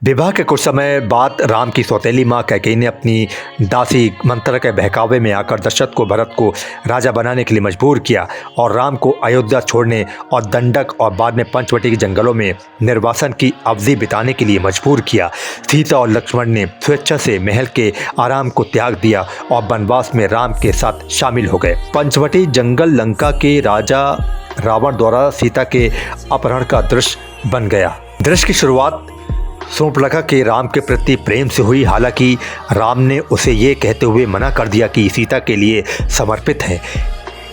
विवाह के कुछ समय बाद राम की सौतेली माँ कैकेयी ने अपनी दासी मंथरा के बहकावे में आकर दशरथ को भरत को राजा बनाने के लिए मजबूर किया और राम को अयोध्या छोड़ने और दंडक और बाद में पंचवटी के जंगलों में निर्वासन की अवधि बिताने के लिए मजबूर किया। सीता और लक्ष्मण ने स्वेच्छा से महल के आराम को त्याग दिया और वनवास में राम के साथ शामिल हो गए। पंचवटी जंगल लंका के राजा रावण द्वारा सीता के अपहरण का दृश्य बन गया। दृश्य की शुरुआत शूर्पणखा के राम के प्रति प्रेम से हुई। हालांकि राम ने उसे ये कहते हुए मना कर दिया कि सीता के लिए समर्पित है।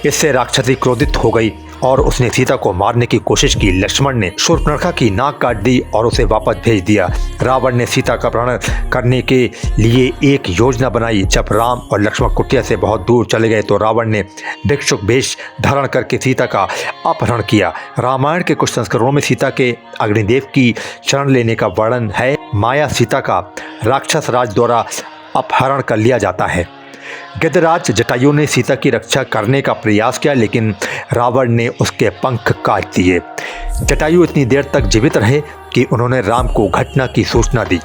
इससे राक्षसी क्रोधित हो गई और उसने सीता को मारने की कोशिश की। लक्ष्मण ने शूर्पणखा की नाक काट दी और उसे वापस भेज दिया। रावण ने सीता का अपहरण करने के लिए एक योजना बनाई। जब राम और लक्ष्मण कुटिया से बहुत दूर चले गए तो रावण ने भिक्षुक वेश धारण करके सीता का अपहरण किया। रामायण के कुछ संस्करणों में सीता के अग्निदेव की शरण लेने का वर्णन है। माया सीता का राक्षस राज द्वारा अपहरण कर लिया जाता है। गिद्धराज जटायु ने सीता की रक्षा करने का प्रयास किया, लेकिन रावण ने उसके पंख काट दिए। जटायु इतनी देर तक जीवित रहे कि उन्होंने राम को घटना की सूचना दी।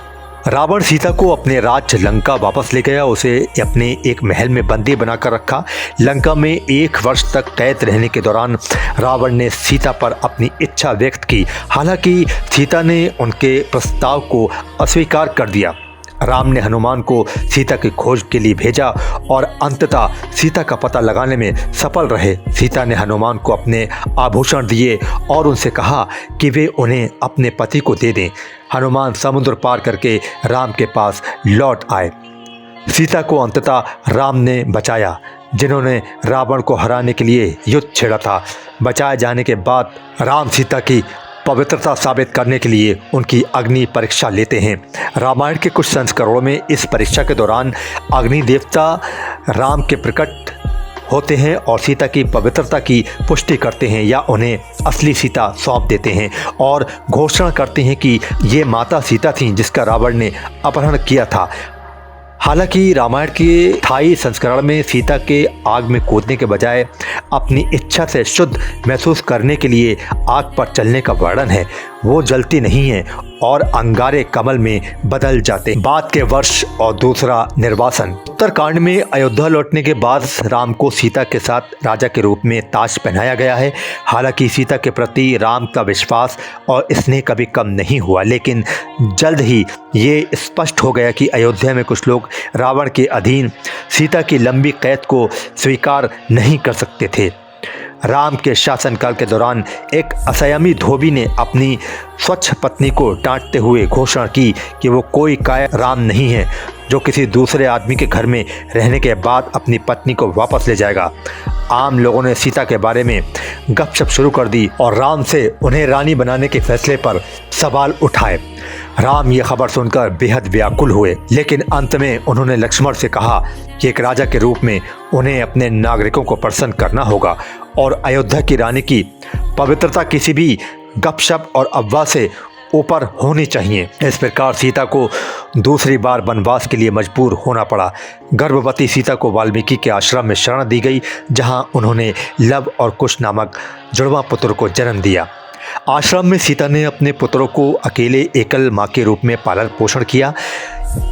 रावण सीता को अपने राज्य लंका वापस ले गया। उसे अपने एक महल में बंदी बनाकर रखा। लंका में 1 वर्ष तक कैद रहने के दौरान रावण ने सीता पर अपनी इच्छा व्यक्त की। हालांकि सीता ने उनके प्रस्ताव को अस्वीकार कर दिया। राम ने हनुमान को सीता की खोज के लिए भेजा और अंततः सीता का पता लगाने में सफल रहे। सीता ने हनुमान को अपने आभूषण दिए और उनसे कहा कि वे उन्हें अपने पति को दे दें। हनुमान समुद्र पार करके राम के पास लौट आए। सीता को अंततः राम ने बचाया, जिन्होंने रावण को हराने के लिए युद्ध छेड़ा था। बचाए जाने के बाद राम सीता की पवित्रता साबित करने के लिए उनकी अग्नि परीक्षा लेते हैं। रामायण के कुछ संस्करणों में इस परीक्षा के दौरान अग्नि देवता राम के प्रकट होते हैं और सीता की पवित्रता की पुष्टि करते हैं या उन्हें असली सीता सौंप देते हैं और घोषणा करते हैं कि ये माता सीता थीं जिसका रावण ने अपहरण किया था। हालांकि रामायण के स्थायी संस्करण में सीता के आग में कूदने के बजाय अपनी इच्छा से शुद्ध महसूस करने के लिए आग पर चलने का वर्णन है। वो जलती नहीं है और अंगारे कमल में बदल जाते। बाद के वर्ष और दूसरा निर्वासन। उत्तरकांड में अयोध्या लौटने के बाद राम को सीता के साथ राजा के रूप में ताज पहनाया गया है। हालांकि सीता के प्रति राम का विश्वास और स्नेह कभी कम नहीं हुआ, लेकिन जल्द ही ये स्पष्ट हो गया कि अयोध्या में कुछ लोग रावण के अधीन सीता की लंबी कैद को स्वीकार नहीं कर सकते थे। राम के शासनकाल के दौरान एक असंयमी धोबी ने अपनी स्वच्छ पत्नी को डांटते हुए घोषणा की कि वो कोई काय राम नहीं है जो किसी दूसरे आदमी के घर में रहने के बाद अपनी पत्नी को वापस ले जाएगा। आम लोगों ने सीता के बारे में गपशप शुरू कर दी और राम से उन्हें रानी बनाने के फैसले पर सवाल उठाए। राम ये खबर सुनकर बेहद व्याकुल हुए, लेकिन अंत में उन्होंने लक्ष्मण से कहा कि एक राजा के रूप में उन्हें अपने नागरिकों को प्रसन्न करना होगा और अयोध्या की रानी की पवित्रता किसी भी गपशप और अफवाह से ऊपर होनी चाहिए। इस प्रकार सीता को दूसरी बार वनवास के लिए मजबूर होना पड़ा। गर्भवती सीता को वाल्मीकि के आश्रम में शरण दी गई, जहां उन्होंने लव और कुश नामक जुड़वा पुत्र को जन्म दिया। आश्रम में सीता ने अपने पुत्रों को अकेले एकल माँ के रूप में पालन पोषण किया।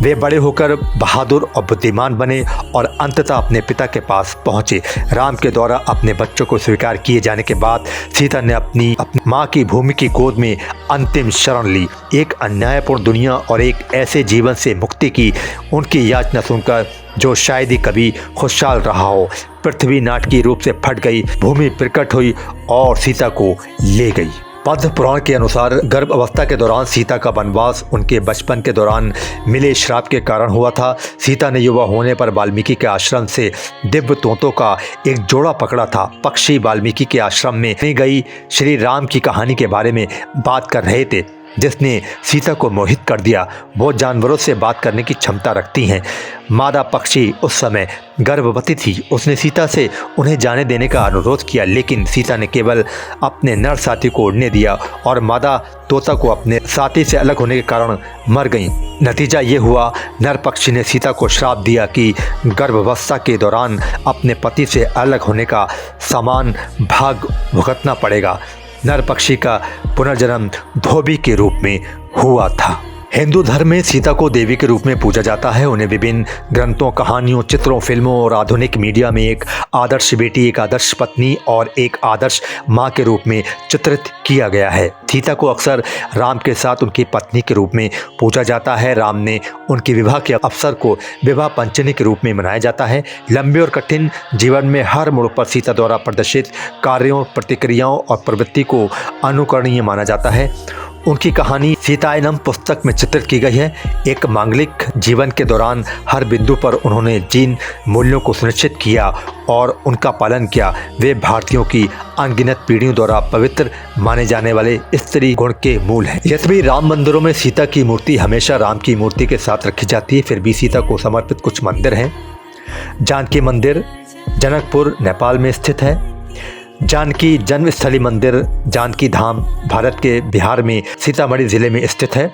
वे बड़े होकर बहादुर और बुद्धिमान बने और अंततः अपने पिता के पास पहुँचे। राम के द्वारा अपने बच्चों को स्वीकार किए जाने के बाद सीता ने अपनी माँ की भूमि की गोद में अंतिम शरण ली। एक अन्यायपूर्ण दुनिया और एक ऐसे जीवन से मुक्ति की उनकी याचना सुनकर जो शायद ही कभी खुशहाल रहा हो, पृथ्वी नाटकीय रूप से फट गई, भूमि प्रकट हुई और सीता को ले गई। पद्म पुराण के अनुसार गर्भ अवस्था के दौरान सीता का वनवास उनके बचपन के दौरान मिले श्राप के कारण हुआ था। सीता ने युवा होने पर वाल्मीकि के आश्रम से दिव्य तोतों का एक जोड़ा पकड़ा था। पक्षी वाल्मीकि के आश्रम में गई श्री राम की कहानी के बारे में बात कर रहे थे, जिसने सीता को मोहित कर दिया। वो जानवरों से बात करने की क्षमता रखती हैं। मादा पक्षी उस समय गर्भवती थी। उसने सीता से उन्हें जाने देने का अनुरोध किया, लेकिन सीता ने केवल अपने नर साथी को उड़ने दिया और मादा तोता को अपने साथी से अलग होने के कारण मर गई। नतीजा ये हुआ, नर पक्षी ने सीता को श्राप दिया कि गर्भावस्था के दौरान अपने पति से अलग होने का समान भाग भुगतना पड़ेगा। नर पक्षी का पुनर्जन्म धोबी के रूप में हुआ था। हिंदू धर्म में सीता को देवी के रूप में पूजा जाता है। उन्हें विभिन्न ग्रंथों, कहानियों, चित्रों, फिल्मों और आधुनिक मीडिया में एक आदर्श बेटी, एक आदर्श पत्नी और एक आदर्श माँ के रूप में चित्रित किया गया है। सीता को अक्सर राम के साथ उनकी पत्नी के रूप में पूजा जाता है। राम ने उनके विवाह के अवसर को विवाह पंचमी के रूप में मनाया जाता है। लंबे और कठिन जीवन में हर मोड़ पर सीता द्वारा प्रदर्शित कार्यों, प्रतिक्रियाओं और प्रवृत्ति को अनुकरणीय माना जाता है। उनकी कहानी सीतायनम पुस्तक में चित्रित की गई है। एक मांगलिक जीवन के दौरान हर बिंदु पर उन्होंने जिन मूल्यों को सुनिश्चित किया और उनका पालन किया, वे भारतीयों की अनगिनत पीढ़ियों द्वारा पवित्र माने जाने वाले स्त्री गुण के मूल हैं। यद्यपि राम मंदिरों में सीता की मूर्ति हमेशा राम की मूर्ति के साथ रखी जाती है, फिर भी सीता को समर्पित कुछ मंदिर हैं। जानकी मंदिर जनकपुर, नेपाल में स्थित है। जानकी जन्मस्थली मंदिर जानकी धाम भारत के बिहार में सीतामढ़ी जिले में स्थित है।